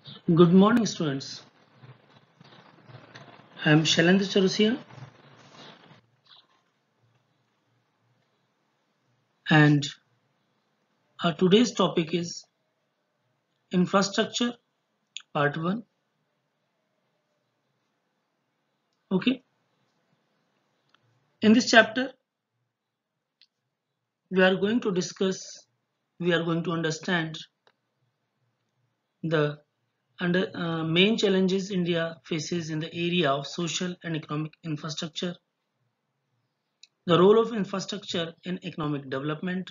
Good morning, students. I am Shailendra Charusia, and our today's topic is infrastructure, part 1. Okay, in this chapter, we are going to discuss, we are going to understand the main challenges India faces in the area of social and economic infrastructure, the role of infrastructure in economic development,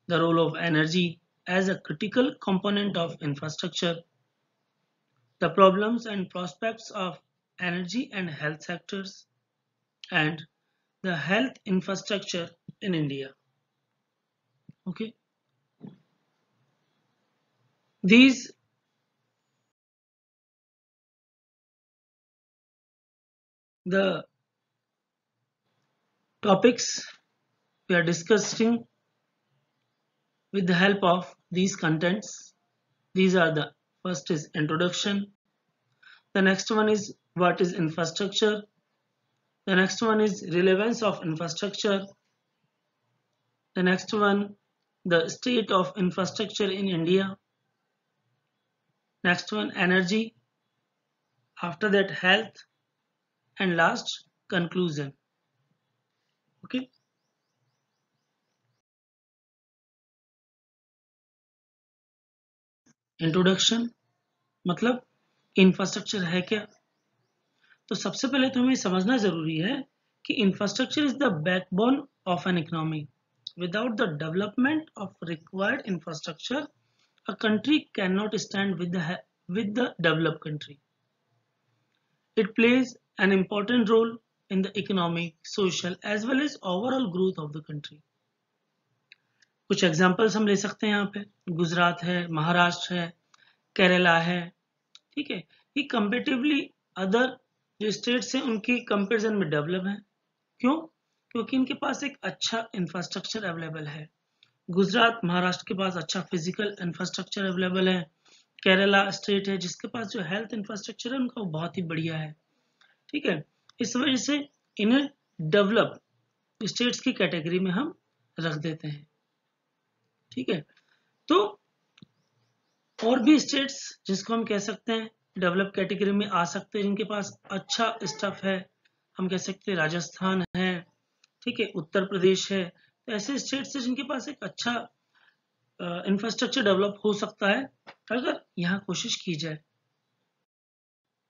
the role of energy as a critical component of infrastructure, the problems and prospects of energy and health sectors, and the health infrastructure in India. Okay, these the topics we are discussing with the help of these contents. These are the first is introduction, the next one is what is infrastructure, the next one is relevance of infrastructure, the next one the state of infrastructure in India, next one energy, after that health, and last conclusion. Okay, introduction मतलब infrastructure है क्या। तो सबसे पहले तो हमें समझना जरूरी है कि infrastructure is the backbone of an economy. Without the development of required infrastructure a country cannot stand with the developed country. It plays an important role in the economic, social as well as overall growth of the country. कुछ examples हम ले सकते हैं यहाँ पे, गुजरात है, महाराष्ट्र है, केरला है, ठीक है। ये कंपेरेटिवली अदर जो स्टेट्स हैं उनके कंपैरिजन में डेवलप है। क्यों? क्योंकि इनके पास एक अच्छा इंफ्रास्ट्रक्चर अवेलेबल है। गुजरात, महाराष्ट्र के पास अच्छा फिजिकल इंफ्रास्ट्रक्चर अवेलेबल है। केरला स्टेट है जिसके पास जो हेल्थ इंफ्रास्ट्रक्चर है उनका वो बहुत ही बढ़िया है, ठीक है। इस वजह से इन्हें डेवलप स्टेट्स की कैटेगरी में हम रख देते हैं, ठीक है। तो और भी स्टेट्स जिसको हम कह सकते हैं डेवलप कैटेगरी में आ सकते हैं, जिनके पास अच्छा स्टफ है, हम कह सकते हैं राजस्थान है, ठीक है, उत्तर प्रदेश है। तो ऐसे स्टेट्स हैं जिनके पास एक अच्छा इंफ्रास्ट्रक्चर डेवलप हो सकता है अगर यहाँ कोशिश की जाए।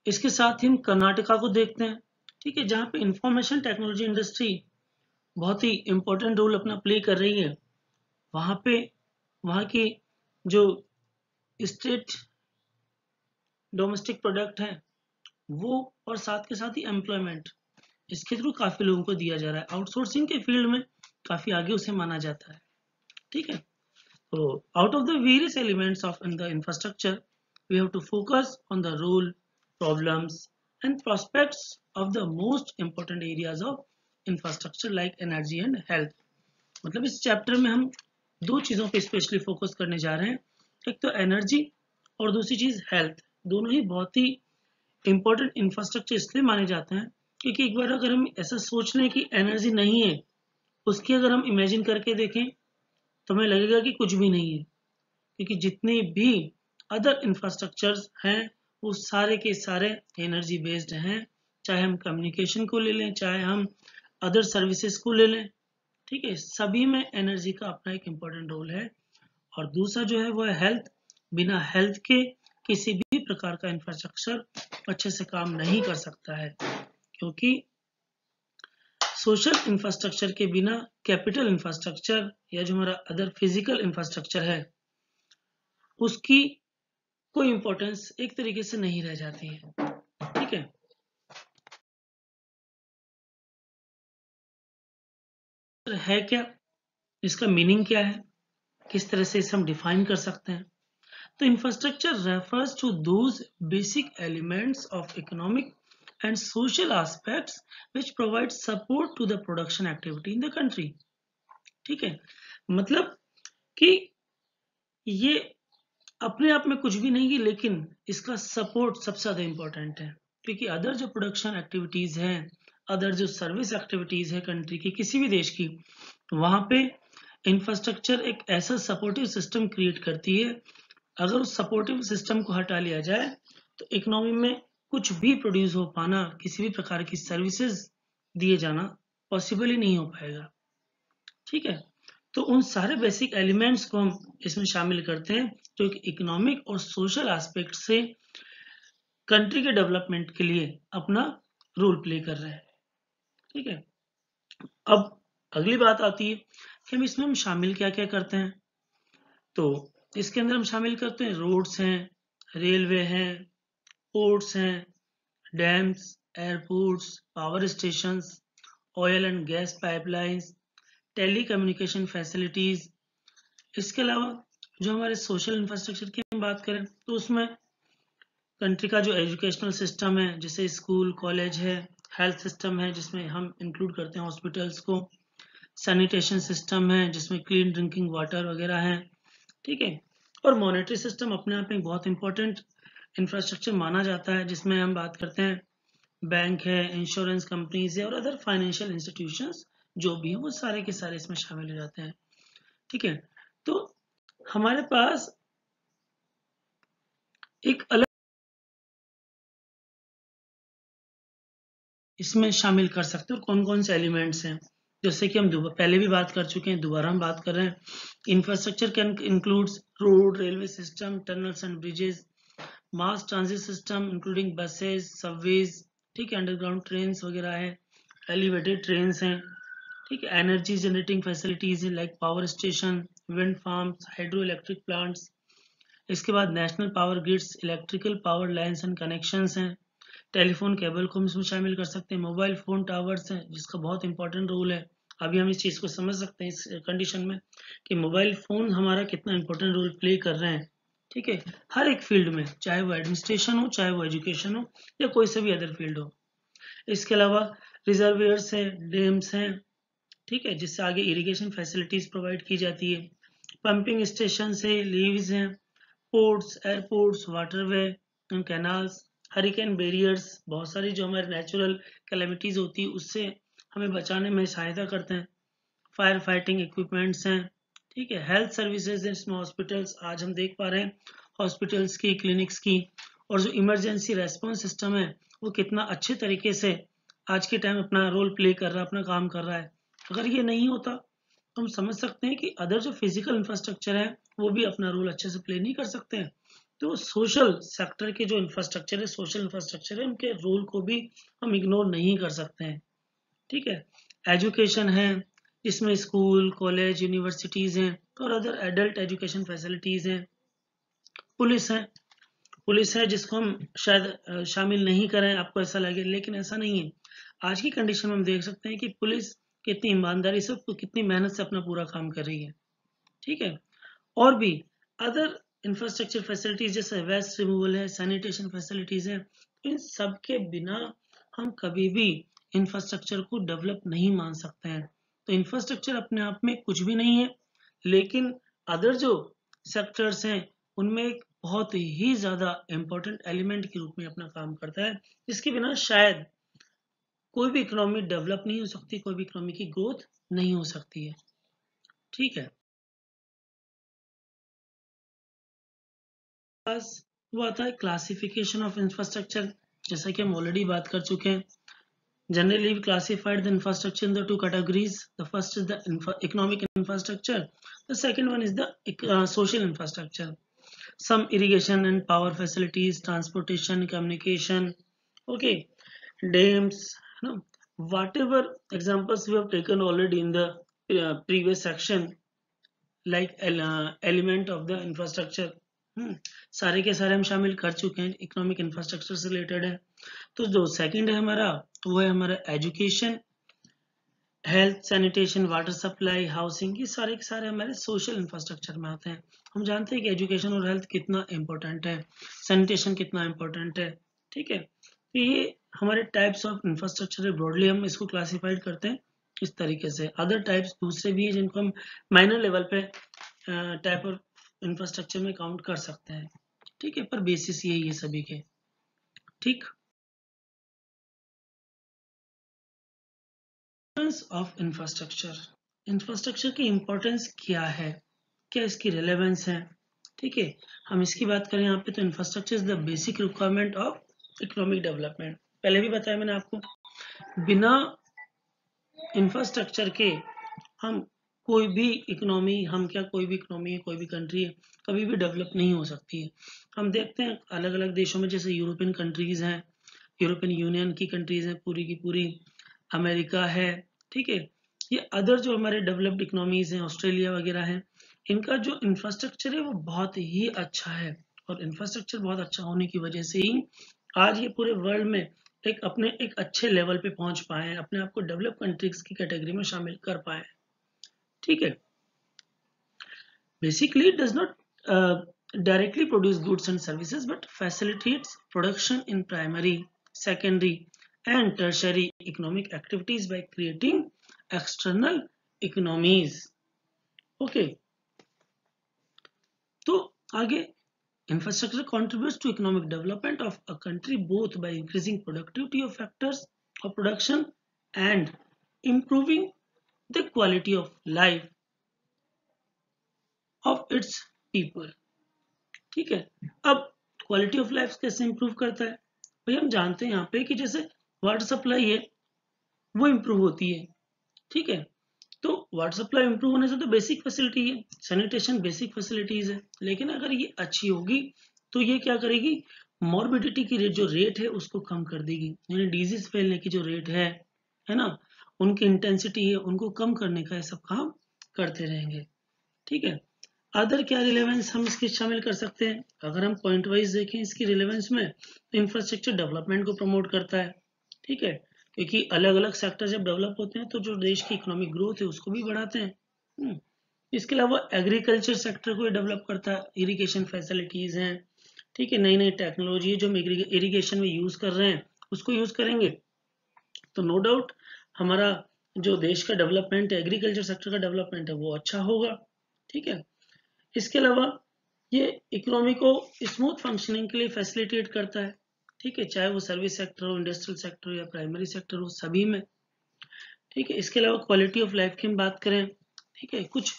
इसके साथ ही हम कर्नाटका को देखते हैं, ठीक है, जहाँ पे इंफॉर्मेशन टेक्नोलॉजी इंडस्ट्री बहुत ही इंपॉर्टेंट रोल अपना प्ले कर रही है। वहां पे वहां की जो स्टेट डोमेस्टिक प्रोडक्ट है वो, और साथ के साथ ही एम्प्लॉयमेंट, इसके थ्रू काफी लोगों को दिया जा रहा है। आउटसोर्सिंग के फील्ड में काफी आगे उसे माना जाता है, ठीक है। तो out of the various elements of in the infrastructure we have to focus on the role, problems and prospects of the most important areas of infrastructure like energy and health. मतलब इस चैप्टर में हम दो चीजों पे specially focus करने जा रहे हैं, एक तो एनर्जी और दूसरी चीज हेल्थ। दोनों ही बहुत ही इंपॉर्टेंट इंफ्रास्ट्रक्चर इसलिए माने जाते हैं क्योंकि एक बार अगर हम ऐसा सोच लें कि एनर्जी नहीं है, उसकी अगर हम इमेजिन करके देखें तो हमें लगेगा कि कुछ भी नहीं है, क्योंकि जितने भी अदर इंफ्रास्ट्रक्चर्स हैं वो सारे के सारे एनर्जी बेस्ड हैं। चाहे हम कम्युनिकेशन को ले लें, चाहे हम अदर सर्विसेज को ले लें, ठीक है, सभी में एनर्जी का अपना एक इम्पोर्टेंट रोल है। और दूसरा जो है वो है हेल्थ। बिना हेल्थ के किसी भी प्रकार का इंफ्रास्ट्रक्चर अच्छे से काम नहीं कर सकता है, क्योंकि सोशल इंफ्रास्ट्रक्चर के बिना कैपिटल इंफ्रास्ट्रक्चर या जो हमारा अदर फिजिकल इंफ्रास्ट्रक्चर है उसकी कोई इंपॉर्टेंस एक तरीके से नहीं रह जाती है, ठीक है। है क्या, इसका मीनिंग क्या है, किस तरह से इसे हम डिफाइन कर सकते हैं। तो infrastructure refers to those basic elements of economic and social aspects which provide support to the production activity in the country। ठीक है, मतलब कि ये अपने आप में कुछ भी नहीं है, लेकिन इसका सपोर्ट सबसे ज़्यादा इम्पोर्टेंट है, क्योंकि अदर जो प्रोडक्शन एक्टिविटीज़ हैं, अदर जो सर्विस एक्टिविटीज़ है कंट्री की, किसी भी देश की, वहाँ पे इंफ्रास्ट्रक्चर एक ऐसा सपोर्टिव सिस्टम क्रिएट करती है। अगर उस सपोर्टिव सिस्टम को हटा लिया जाए तो इकोनॉमी में कुछ भी प्रोड्यूस हो पाना, किसी भी प्रकार की सर्विसेज दिए जाना पॉसिबल ही नहीं हो पाएगा। ठीक है, तो उन सारे बेसिक एलिमेंट्स को हम इसमें शामिल करते हैं जो कि इकोनॉमिक और सोशल एस्पेक्ट से कंट्री के डेवलपमेंट के लिए अपना रोल प्ले कर रहे हैं। ठीक है, अब अगली बात आती है कि हम शामिल क्या क्या करते हैं। तो इसके अंदर हम शामिल करते हैं रोड्स हैं, रेलवे हैं, पोर्ट्स हैं, dams, airports, power stations, oil and gas pipelines, telecommunication facilities. इसके अलावा जो हमारे सोशल इंफ्रास्ट्रक्चर की हम बात करें तो उसमें कंट्री का जो एजुकेशनल सिस्टम है, जैसे स्कूल कॉलेज है, हेल्थ सिस्टम है जिसमें हम इंक्लूड करते हैं हॉस्पिटल्स को, सैनिटेशन सिस्टम है जिसमें क्लीन ड्रिंकिंग वाटर वगैरह है। ठीक है, और मॉनेटरी सिस्टम अपने आप में बहुत इंपॉर्टेंट इंफ्रास्ट्रक्चर माना जाता है, जिसमें हम बात करते हैं बैंक है, इंश्योरेंस कंपनीज है और अदर फाइनेंशियल इंस्टीट्यूशंस जो भी है वो सारे के सारे इसमें शामिल हो जाते हैं। ठीक है, तो हमारे पास एक अलग इसमें शामिल कर सकते हैं और कौन कौन से एलिमेंट्स हैं, जैसे कि हम पहले भी बात कर चुके हैं, दोबारा हम बात कर रहे हैं। Infrastructure can includes road, railway system, tunnels and bridges, mass transit system including buses, subways, ठीक है, अंडरग्राउंड ट्रेन्स वगैरह है, एलिवेटेड ट्रेन्स हैं, ठीक है, energy generating facilities like power station, wind farms, hydro electric plants. इसके बाद national power grids, electrical power lines and connections हैं, टेलीफोन केबल को हम इसमें शामिल कर सकते हैं, मोबाइल फोन टावर्स हैं जिसका बहुत इंपॉर्टेंट रोल है। अभी हम इस चीज़ को समझ सकते हैं इस कंडीशन में कि मोबाइल फोन हमारा कितना इंपॉर्टेंट रोल प्ले कर रहे हैं। ठीक है, हर एक फील्ड में, चाहे वो एडमिनिस्ट्रेशन हो, चाहे वो एजुकेशन हो या कोई से भी अदर फील्ड हो। इसके अलावा रिजर्वियर्स हैं, डैम्स हैं, ठीक है, जिससे आगे इरिगेशन फैसिलिटीज प्रोवाइड की जाती है, पंपिंग स्टेशन है, लीव्स हैं, ports, airports, waterway, canals, hurricane barriers, बहुत सारी जो हमारे नेचुरल कैलेमिटीज होती है उससे हमें बचाने में सहायता करते हैं, फायर फाइटिंग इक्विपमेंट्स हैं, ठीक है, हेल्थ सर्विसेज इसमें हॉस्पिटल्स, आज हम देख पा रहे हैं हॉस्पिटल्स की, क्लिनिक्स की, और जो इमरजेंसी रेस्पॉन्स सिस्टम है वो कितना अच्छे तरीके से आज के टाइम अपना रोल प्ले कर रहा है, अपना काम कर रहा है। अगर ये नहीं होता तो हम समझ सकते हैं कि अदर जो फिजिकल इंफ्रास्ट्रक्चर है वो भी अपना रोल अच्छे से प्ले नहीं कर सकते हैं। तो सोशल सेक्टर के जो इंफ्रास्ट्रक्चर है, सोशल इंफ्रास्ट्रक्चर है, उनके रोल को भी हम इग्नोर नहीं कर सकते हैं। ठीक है, एजुकेशन है, इसमें स्कूल कॉलेज यूनिवर्सिटीज हैं और अदर एडल्ट एजुकेशन फैसिलिटीज हैं। पुलिस है, पुलिस है जिसको हम शायद शामिल नहीं करें, आपको ऐसा लगे, लेकिन ऐसा नहीं है। आज की कंडीशन में हम देख सकते हैं कि पुलिस कितनी ईमानदारी से, कितनी मेहनत से अपना पूरा काम कर रही है। ठीक है, और भी अदर इंफ्रास्ट्रक्चर फैसिलिटीज जैसे वेस्ट रिमूवल है, सैनिटेशन फैसिलिटीज है, इन सब के बिना हम कभी भी इंफ्रास्ट्रक्चर को डेवलप नहीं मान सकते हैं। तो इंफ्रास्ट्रक्चर अपने आप में कुछ भी नहीं है, लेकिन अदर जो सेक्टर्स हैं उनमें एक बहुत ही ज्यादा इंपॉर्टेंट एलिमेंट के रूप में अपना काम करता है, जिसके बिना शायद कोई भी इकोनॉमी डेवलप नहीं हो सकती, कोई भी इकोनॉमी की ग्रोथ नहीं हो सकती है। ठीक है, पास वो आता है क्लासिफिकेशन ऑफ इंफ्रास्ट्रक्चर, जैसा कि हम ऑलरेडी बात कर चुके हैं। Generally, we classified the infrastructure in the two categories. The first is the economic infrastructure. The second one is the social infrastructure. Some irrigation and power facilities, transportation, communication. Okay, dams. No, whatever examples we have taken already in the previous section, like element of the infrastructure. सारे के सारे हम शामिल कर चुके हैं, economic infrastructure से related है। तो जो सेकंड है हमारा, वो है हमारा education, health, sanitation, water supply, housing, ये सारे के सारे हमारे सोशल इंफ्रास्ट्रक्चर में आते हैं। हम जानते हैं कि एजुकेशन और हेल्थ कितना इंपॉर्टेंट है, सैनिटेशन कितना इंपॉर्टेंट है। ठीक है, तो ये हमारे टाइप्स ऑफ इंफ्रास्ट्रक्चर है, ब्रॉडली हम इसको क्लासिफाइड करते हैं इस तरीके से। अदर टाइप्स दूसरे भी है जिनको हम माइनर लेवल पे टाइप ऑफ इंफ्रास्ट्रक्चर में काउंट कर सकते हैं, ठीक है, पर बेसिस यही है सभी के, ठीक। ऑफ इंफ्रास्ट्रक्चर, इंफ्रास्ट्रक्चर की इंपॉर्टेंस क्या है, क्या इसकी रिलेवेंस है, ठीक है। हम इसकी बात करें यहाँ पे तो infrastructure is the basic requirement of economic development. पहले भी बताया मैंने आपको, बिना इंफ्रास्ट्रक्चर के हम कोई भी इकोनॉमी, हम क्या कोई भी इकोनॉमी है, कोई भी कंट्री है, कभी भी डेवलप नहीं हो सकती है। हम देखते हैं अलग अलग देशों में, जैसे यूरोपियन कंट्रीज हैं, यूरोपियन यूनियन की कंट्रीज हैं पूरी की पूरी, अमेरिका है, ठीक है, ये अदर जो हमारे डेवलप्ड इकोनॉमीज हैं, ऑस्ट्रेलिया वगैरह हैं, इनका जो इंफ्रास्ट्रक्चर है वो बहुत ही अच्छा है। और इंफ्रास्ट्रक्चर बहुत अच्छा होने की वजह से ही आज ये पूरे वर्ल्ड में एक अच्छे लेवल पे पहुंच पाए हैं, अपने आप को डेवलप कंट्रीज की कैटेगरी में शामिल कर पाए हैं, ठीक है। Basically it does not directly produce goods and services but facilitates production in primary, secondary and tertiary economic activities by creating external economies, okay। तो आगे, infrastructure contributes to economic development of a country both by increasing productivity of factors of production and improving the quality of life of its people, ठीक है। अब quality of life कैसे improve करता है भाई, हम जानते हैं यहाँ पे कि जैसे वाटर सप्लाई है वो इंप्रूव होती है, ठीक है। तो वाटर सप्लाई इंप्रूव होने से तो बेसिक फैसिलिटी है, सैनिटेशन बेसिक फैसिलिटीज है, लेकिन अगर ये अच्छी होगी तो ये क्या करेगी, मॉर्बिडिटी की जो रेट है उसको कम कर देगी, यानी डिजीज फैलने की जो रेट है ना, उनकी इंटेंसिटी है उनको कम करने का ये सब काम करते रहेंगे, ठीक है। अदर क्या रिलेवेंस हम इसके शामिल कर सकते हैं, अगर हम पॉइंट वाइज देखें इसकी रिलेवेंस में, तो इंफ्रास्ट्रक्चर डेवलपमेंट को प्रमोट करता है, ठीक है, क्योंकि अलग अलग सेक्टर जब डेवलप होते हैं तो जो देश की इकोनॉमिक ग्रोथ है उसको भी बढ़ाते हैं। इसके अलावा एग्रीकल्चर सेक्टर को डेवलप करता है, इरिगेशन फैसिलिटीज हैं, ठीक है, नई नई टेक्नोलॉजी जो हम इरिगेशन में यूज कर रहे हैं उसको यूज करेंगे तो नो डाउट हमारा जो देश का डेवलपमेंट है, एग्रीकल्चर सेक्टर का डेवलपमेंट है वो अच्छा होगा, ठीक है। इसके अलावा ये इकोनॉमी को स्मूथ फंक्शनिंग के लिए फैसिलिटेट करता है, ठीक है, चाहे वो सर्विस सेक्टर हो, इंडस्ट्रियल सेक्टर हो या प्राइमरी सेक्टर हो, सभी में, ठीक है। इसके अलावा क्वालिटी ऑफ लाइफ की हम बात करें, ठीक है, कुछ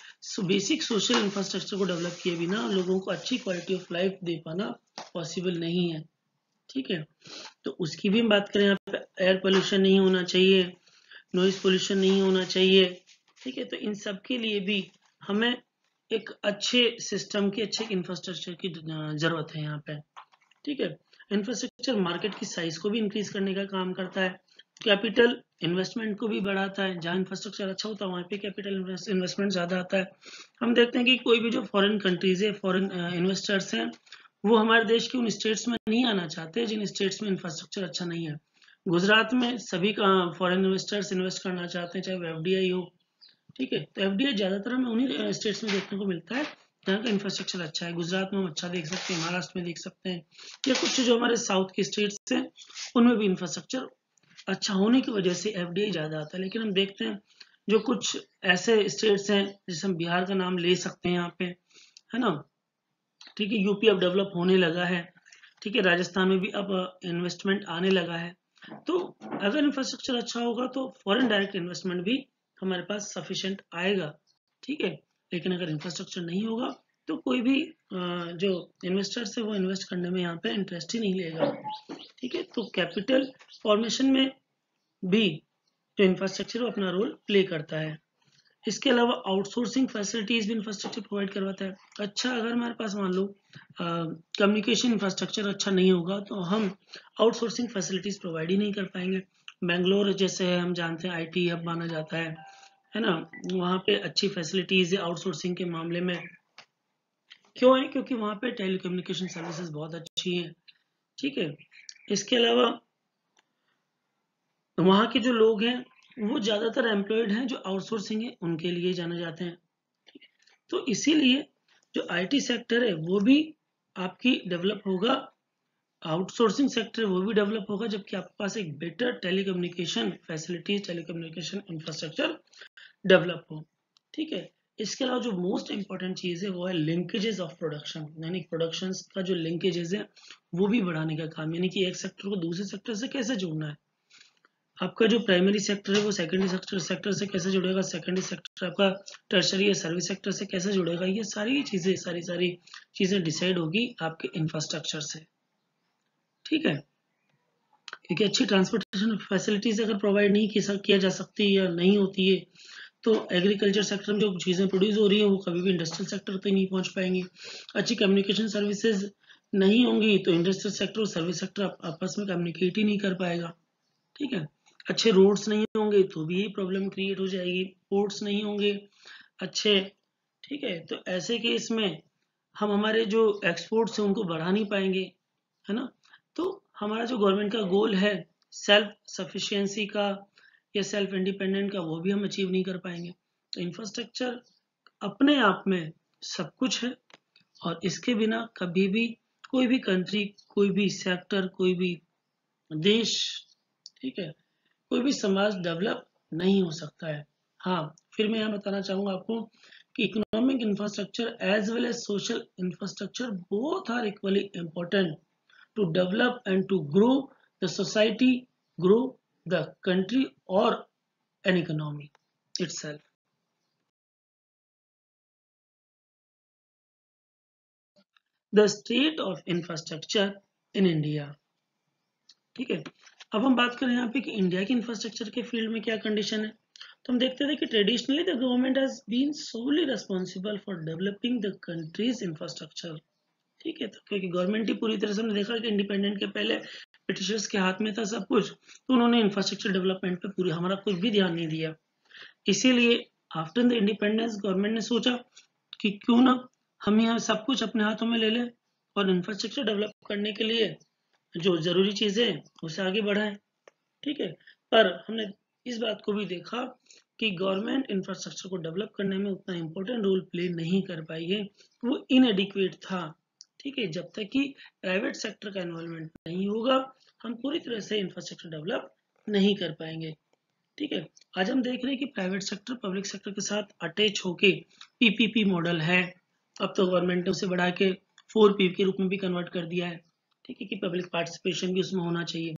बेसिक सोशल इंफ्रास्ट्रक्चर को डेवलप किए बिना लोगों को अच्छी क्वालिटी ऑफ लाइफ दे पाना पॉसिबल नहीं है, ठीक है। तो उसकी भी हम बात करें, यहाँ पे एयर पोल्यूशन नहीं होना चाहिए, नॉइज पोल्यूशन नहीं होना चाहिए, ठीक है। तो इन सब के लिए भी हमें एक अच्छे सिस्टम की, अच्छे इंफ्रास्ट्रक्चर की जरूरत है यहाँ पे, ठीक है। इंफ्रास्ट्रक्चर मार्केट की साइज को भी इंक्रीज करने का काम करता है, कैपिटल इन्वेस्टमेंट को भी बढ़ाता है, जहाँ इंफ्रास्ट्रक्चर अच्छा होता है वहाँ पे कैपिटल इन्वेस्टमेंट ज्यादा आता है। हम देखते हैं कि कोई भी जो फॉरेन कंट्रीज है, फॉरेन इन्वेस्टर्स हैं, वो हमारे देश के उन स्टेट्स में नहीं आना चाहते जिन स्टेट्स में इंफ्रास्ट्रक्चर अच्छा नहीं है। गुजरात में सभी फॉरेन इन्वेस्टर्स इन्वेस्ट करना चाहते हैं, चाहे वो एफडीआई हो, ठीक है। तो एफडीआई ज्यादातर हमें उन्हीं स्टेट्स में देखने को मिलता है जहाँ का इंफ्रास्ट्रक्चर अच्छा है। गुजरात में हम अच्छा देख सकते हैं, महाराष्ट्र में देख सकते हैं, या कुछ जो हमारे साउथ के स्टेट्स हैं उनमें भी इंफ्रास्ट्रक्चर अच्छा होने की वजह से एफडीआई ज्यादा आता है। लेकिन हम देखते हैं जो कुछ ऐसे स्टेट्स हैं, जैसे हम बिहार का नाम ले सकते हैं यहाँ पे, है ना, ठीक है, यूपी अब डेवलप होने लगा है, ठीक है, राजस्थान में भी अब इन्वेस्टमेंट आने लगा है। तो अगर इंफ्रास्ट्रक्चर अच्छा होगा तो फॉरेन डायरेक्ट इन्वेस्टमेंट भी हमारे पास सफिशिएंट आएगा, ठीक है। लेकिन अगर इंफ्रास्ट्रक्चर नहीं होगा तो कोई भी जो इन्वेस्टर्स है वो इन्वेस्ट करने में यहाँ पे इंटरेस्ट ही नहीं लेगा, ठीक है। तो कैपिटल फॉर्मेशन में भी जो इंफ्रास्ट्रक्चर वो अपना रोल प्ले करता है। इसके अलावा आउटसोर्सिंग फैसिलिटीज भी इंफ्रास्ट्रक्चर प्रोवाइड करवाता है। अच्छा, अगर हमारे पास मान लो कम्युनिकेशन इंफ्रास्ट्रक्चर अच्छा नहीं होगा तो हम आउटसोर्सिंग फैसिलिटीज प्रोवाइड ही नहीं कर पाएंगे। बेंगलोर जैसे है, हम जानते हैं आईटी हब माना जाता है ना, वहाँ पे अच्छी फैसिलिटीज है आउटसोर्सिंग के मामले में। क्यों है? क्योंकि वहाँ पे टेलीकम्युनिकेशन सर्विसेज बहुत अच्छी हैं, ठीक है। इसके अलावा वहाँ के जो लोग हैं वो ज्यादातर एम्प्लॉयड हैं, जो आउटसोर्सिंग है उनके लिए जाने जाते हैं। तो इसीलिए जो आईटी सेक्टर है वो भी आपकी डेवलप होगा, आउटसोर्सिंग सेक्टर वो भी डेवलप होगा जबकि आपके पास एक better telecommunication facilities, telecommunication infrastructure develop हो, ठीक है। इसके अलावा जो मोस्ट इंपॉर्टेंट चीज है वो है लिंकेजेस ऑफ प्रोडक्शन, यानी प्रोडक्शन का जो लिंकेजेस है वो भी बढ़ाने का काम, यानी कि एक सेक्टर को दूसरे सेक्टर से कैसे जोड़ना है। आपका जो प्राइमरी सेक्टर है वो सेकेंडरी सेक्टर से कैसे जुड़ेगा, सेकेंडरी सेक्टर आपका टर्शरी या सर्विस सेक्टर से कैसे जुड़ेगा, ये सारी चीजें सारी चीजें डिसाइड होगी आपके इंफ्रास्ट्रक्चर से। ठीक है, क्योंकि अच्छी ट्रांसपोर्टेशन फैसिलिटीज अगर प्रोवाइड नहीं किया जा सकती या नहीं होती है तो एग्रीकल्चर सेक्टर में जो चीज़ें प्रोड्यूस हो रही हैं वो कभी भी इंडस्ट्रियल सेक्टर तक नहीं पहुंच पाएंगी। अच्छी कम्युनिकेशन सर्विसेज नहीं होंगी तो इंडस्ट्रियल सेक्टर और सर्विस सेक्टर आपस में कम्युनिकेट ही नहीं कर पाएगा। ठीक है, अच्छे रोड्स नहीं होंगे तो भी यही प्रॉब्लम क्रिएट हो जाएगी, पोर्ट्स नहीं होंगे अच्छे। ठीक है, तो ऐसे केस में हम हमारे जो एक्सपोर्ट्स हैं उनको बढ़ा नहीं पाएंगे, है ना। तो हमारा जो गवर्नमेंट का गोल है सेल्फ सफिशिएंसी का या सेल्फ इंडिपेंडेंट का, वो भी हम अचीव नहीं कर पाएंगे। तो इंफ्रास्ट्रक्चर अपने आप में सब कुछ है और इसके बिना कभी भी कोई भी कंट्री, कोई भी सेक्टर, कोई भी देश, ठीक है, कोई भी समाज डेवलप नहीं हो सकता है। हाँ, फिर मैं यहाँ बताना चाहूंगा आपको कि economic infrastructure as well as social infrastructure both are equally important to develop and to grow the society, grow the country or an economy itself. The state of infrastructure in India. ठीक है, अब हम बात करें यहाँ पे कि India की इंफ्रास्ट्रक्चर के फील्ड में क्या कंडीशन है। तो हम देखते थे कि traditionally the government has been solely responsible for developing the country's infrastructure. ठीक है, तो क्योंकि गवर्नमेंट ही पूरी तरह से हमने देखा कि इंडिपेंडेंट के पहले ब्रिटिशर्स के हाथ में था सब कुछ, तो उन्होंने इंफ्रास्ट्रक्चर डेवलपमेंट पे पूरी हमारा कुछ भी ध्यान नहीं दिया। इसीलिए आफ्टर द इंडिपेंडेंस गवर्नमेंट ने सोचा कि क्यों ना हम यहाँ सब कुछ अपने हाथों में ले लें और इंफ्रास्ट्रक्चर डेवलप करने के लिए जो जरूरी चीजें हैं उसे आगे बढ़ाएं। ठीक है, पर हमने इस बात को भी देखा कि गवर्नमेंट इंफ्रास्ट्रक्चर को डेवलप करने में उतना इम्पोर्टेंट रोल प्ले नहीं कर पाई है, वो इनएडिक्वेट था। ठीक है, जब तक कि प्राइवेट सेक्टर का इन्वॉल्वमेंट नहीं होगा हम पूरी तरह से इंफ्रास्ट्रक्चर डेवलप नहीं कर पाएंगे। ठीक है, आज हम देख रहे हैं कि प्राइवेट सेक्टर पब्लिक सेक्टर के साथ अटैच होके पीपीपी मॉडल है, अब तो गवर्नमेंट ने उसे बढ़ा के 4P के रूप में भी कन्वर्ट कर दिया है। ठीक है, कि पब्लिक पार्टिसिपेशन भी उसमें होना चाहिए।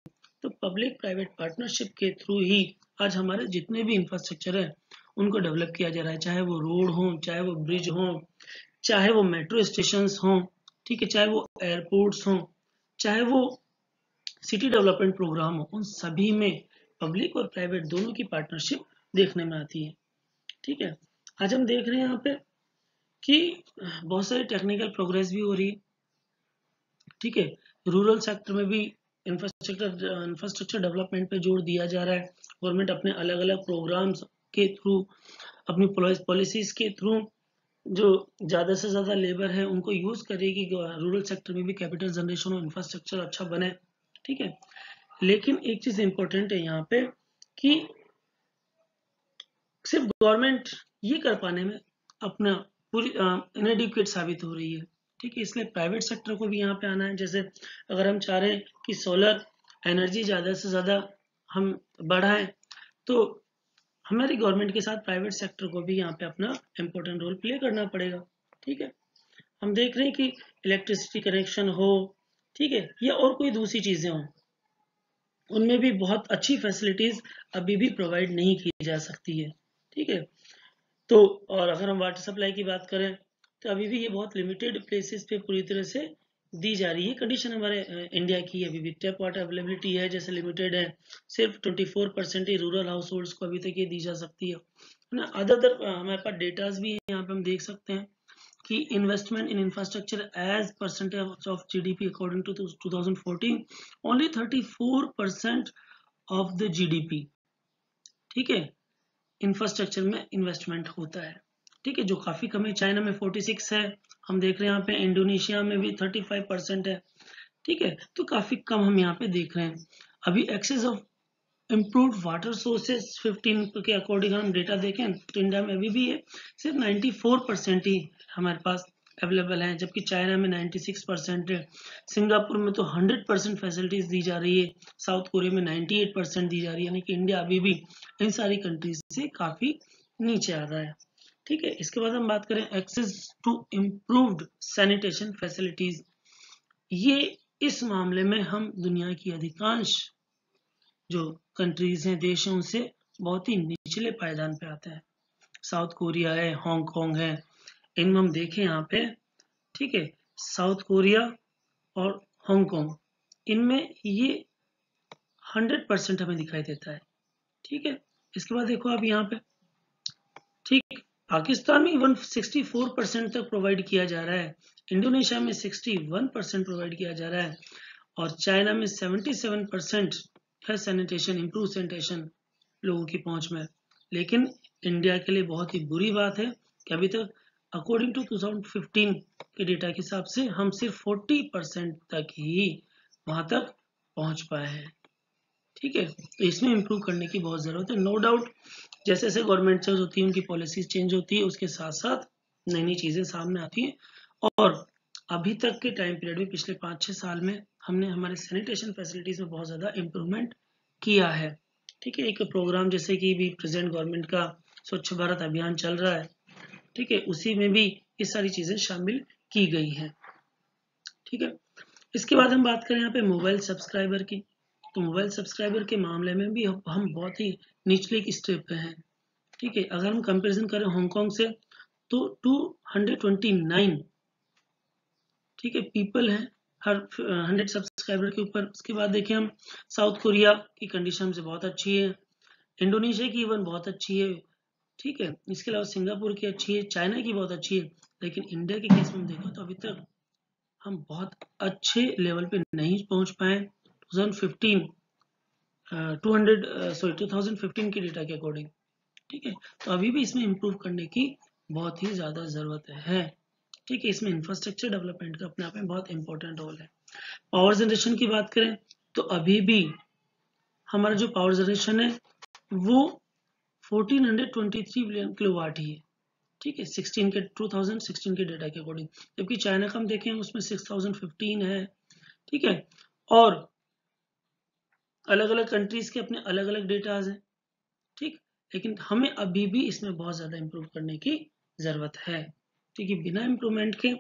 तो पब्लिक प्राइवेट पार्टनरशिप के थ्रू ही आज हमारे जितने भी इंफ्रास्ट्रक्चर है उनको डेवलप किया जा रहा है, चाहे वो रोड हो, चाहे वो ब्रिज हो, चाहे वो मेट्रो स्टेशन हो, ठीक है, चाहे वो एयरपोर्ट्स हो, चाहे वो सिटी डेवलपमेंट प्रोग्राम हो, उन सभी में पब्लिक और प्राइवेट दोनों की पार्टनरशिप देखने में आती है। ठीक है, आज हम देख रहे हैं यहाँ पे कि बहुत सारी टेक्निकल प्रोग्रेस भी हो रही है। ठीक है, रूरल सेक्टर में भी इंफ्रास्ट्रक्चर डेवलपमेंट पे जोर दिया जा रहा है। गवर्नमेंट अपने अलग अलग प्रोग्राम्स के थ्रू, अपनी पॉलिसीज के थ्रू जो ज्यादा से ज्यादा लेबर है उनको यूज करेगी, रूरल सेक्टर में भी कैपिटल जनरेशन और इंफ्रास्ट्रक्चर अच्छा बने। ठीक है, लेकिन एक चीज इंपॉर्टेंट है यहाँ पे कि सिर्फ गवर्नमेंट ये कर पाने में अपना पूरी इनएडिक्वेट साबित हो रही है। ठीक है, इसलिए प्राइवेट सेक्टर को भी यहाँ पे आना है। जैसे अगर हम चाह रहे हैं कि सोलर एनर्जी ज्यादा से ज्यादा हम बढ़ाएं तो हमारी गवर्नमेंट के साथ प्राइवेट सेक्टर को भी यहाँ पे अपना इम्पोर्टेंट रोल प्ले करना पड़ेगा। ठीक है, हम देख रहे हैं कि इलेक्ट्रिसिटी कनेक्शन हो, ठीक है, या और कोई दूसरी चीजें हो, उनमें भी बहुत अच्छी फैसिलिटीज अभी भी प्रोवाइड नहीं की जा सकती है। ठीक है, तो और अगर हम वाटर सप्लाई की बात करें तो अभी भी ये बहुत लिमिटेड प्लेसेस पे पूरी तरह से दी जा रही है। कंडीशन हमारे इंडिया की अभी भी टैप वाटर अवेलेबिलिटी है जैसे लिमिटेड है, सिर्फ 24% ही रूरल हाउस होल्ड्स को अभी तक ये दी जा सकती है ना। अदर हमारे पास डेटाज भी है, यहाँ पे हम देख सकते हैं कि investment in infrastructure as percentage of GDP according to 2014 only 34% of the GDP, ठीक है, इंफ्रास्ट्रक्चर में इन्वेस्टमेंट होता है। ठीक है, जो काफी कम है। चाइना में 46 है, हम देख रहे हैं यहाँ पे इंडोनेशिया में भी 35% है। ठीक है, तो काफी कम हम यहाँ पे देख रहे हैं। अभी access of improved water sources 15 के अकॉर्डिंग हम डेटा देखें तो इंडिया में अभी भी है सिर्फ 94% ही हमारे पास अवेलेबल है, जबकि चाइना में 96% है। सिंगापुर में तो 100% फैसिलिटीज दी जा रही है, साउथ कोरिया में 98% दी जा रही है, यानी कि इंडिया अभी भी इन सारी कंट्रीज से काफी नीचे आ रहा है। ठीक है, इसके बाद हम बात करें access to improved sanitation facilities. ये इस मामले में हम दुनिया की अधिकांश जो कंट्रीज हैं, देश हैं, उनसे बहुत ही निचले पायदान पे आते हैं। साउथ कोरिया है, हांगकांग है, इनमें हम देखें यहाँ पे, ठीक है, साउथ कोरिया और हांगकांग, इनमें ये 100% हमें दिखाई देता है। ठीक है, इसके बाद देखो आप यहाँ पे, ठीक, पाकिस्तान में 164% तक प्रोवाइड किया जा रहा है, इंडोनेशिया में 61% प्रोवाइड किया जा रहा है, और चाइना में 77% है सैनिटेशन, इम्प्रूव सैनिटेशन लोगों की पहुंच में। लेकिन इंडिया के लिए बहुत ही बुरी बात है कि अभी तक अकॉर्डिंग टू 2015 के डेटा के हिसाब से हम सिर्फ 40% तक ही वहां तक पहुंच पाए हैं। ठीक है, तो इसमें इम्प्रूव करने की बहुत जरूरत है, नो डाउट। जैसे जैसे गवर्नमेंट चेंज होती है, उनकी पॉलिसीज चेंज होती है, उसके साथ साथ नई नई चीजें सामने आती हैं। और अभी तक के टाइम पीरियड में पिछले 5-6 साल में हमने हमारे सैनिटेशन फैसिलिटीज में बहुत ज्यादा इम्प्रूवमेंट किया है। ठीक है, एक प्रोग्राम जैसे कि भी प्रेजेंट गवर्नमेंट का स्वच्छ भारत अभियान चल रहा है, ठीक है, उसी में भी ये सारी चीजें शामिल की गई हैं। ठीक है, इसके बाद हम बात करें यहाँ पे मोबाइल सब्सक्राइबर की, तो मोबाइल सब्सक्राइबर के मामले में भी हम बहुत ही निचले की स्टेप पे हैं। ठीक है, अगर हम कंपैरिजन करें हांगकांग से, तो 229, ठीक है, पीपल हैं हर 100 सब्सक्राइबर के ऊपर। उसके बाद देखें हम, साउथ कोरिया की कंडीशन से बहुत अच्छी है, इंडोनेशिया की इवन बहुत अच्छी है, ठीक है, इसके अलावा सिंगापुर की अच्छी है, चाइना की बहुत अच्छी है। लेकिन इंडिया के केस में देखो तो अभी तक हम बहुत अच्छे लेवल पे नहीं पहुंच पाए। 2015 की डेटा के अकॉर्डिंग। ठीक है, तो अभी भी इसमें इम्प्रूव करने की बहुत ही ज्यादा जरूरत है। ठीक है, इसमें इंफ्रास्ट्रक्चर डेवलपमेंट का अपने आप में बहुत इंपॉर्टेंट रोल है। पावर जनरेशन की बात करें तो अभी भी हमारा जो पावर जनरेशन है वो 1423 बिलियन किलोवाट ही है। ठीक है, 2016 के डेटा के अकॉर्डिंग, जबकि चाइना का हम देखें उसमें 6015 है। ठीक है, और अलग अलग कंट्रीज के अपने अलग अलग डेटाज हैं। ठीक, लेकिन हमें अभी भी इसमें बहुत ज्यादा इंप्रूव करने की जरूरत है। ठीक है, बिना इम्प्रूवमेंट के,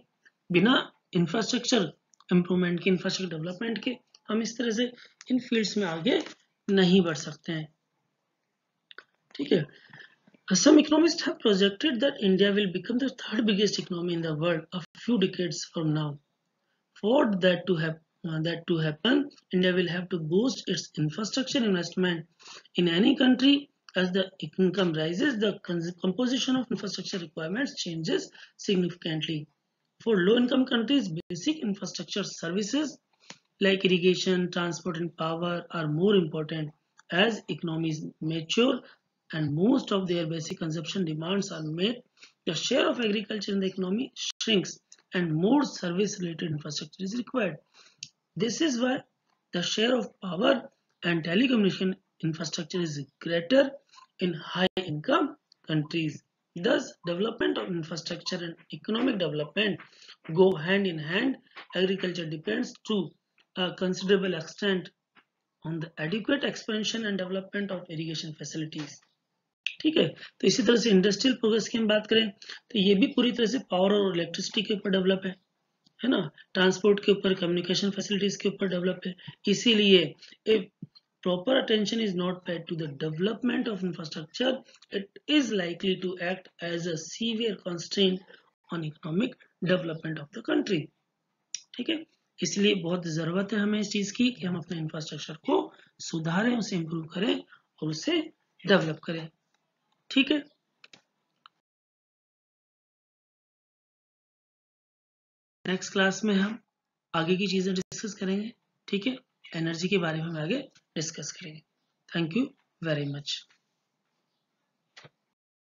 बिना इंफ्रास्ट्रक्चर इम्प्रूवमेंट के, इंफ्रास्ट्रक्चर डेवलपमेंट के, हम इस तरह से इन फील्ड्स में आगे नहीं बढ़ सकते हैं। ठीक है, some economists have projected that India will become the third biggest economy in the world a few decades from now. For that to happen, India will have to boost its infrastructure investment. In any country, as the income rises, the composition of infrastructure requirements changes significantly. For low-income countries, basic infrastructure services like irrigation, transport, and power are more important. As economies mature and most of their basic consumption demands are met, the share of agriculture in the economy shrinks and more service-related infrastructure is required. This is why the share of power and telecommunication infrastructure is greater in high-income countries. Thus, development of infrastructure and economic development go hand in hand. Agriculture depends to a considerable extent on the adequate expansion and development of irrigation facilities. ठीक है, तो इसी तरह से industrial progress की हम बात करें तो ये भी पूरी तरह से पावर और इलेक्ट्रिसिटी के ऊपर डेवलप है ना, ट्रांसपोर्ट के ऊपर, कम्युनिकेशन फैसिलिटीज के ऊपर डेवलप है। इसीलिए if proper attention is not paid to the development of infrastructure, it is likely to act as a severe constraint on economic development of the country. ठीक है, इसलिए बहुत जरूरत है हमें इस चीज की कि हम अपने इंफ्रास्ट्रक्चर को सुधारें, उसे इम्प्रूव करें और उसे डेवलप करें। ठीक है, नेक्स्ट क्लास में हम आगे की चीजें डिस्कस करेंगे। ठीक है, एनर्जी के बारे में हम आगे डिस्कस करेंगे। Thank you very much.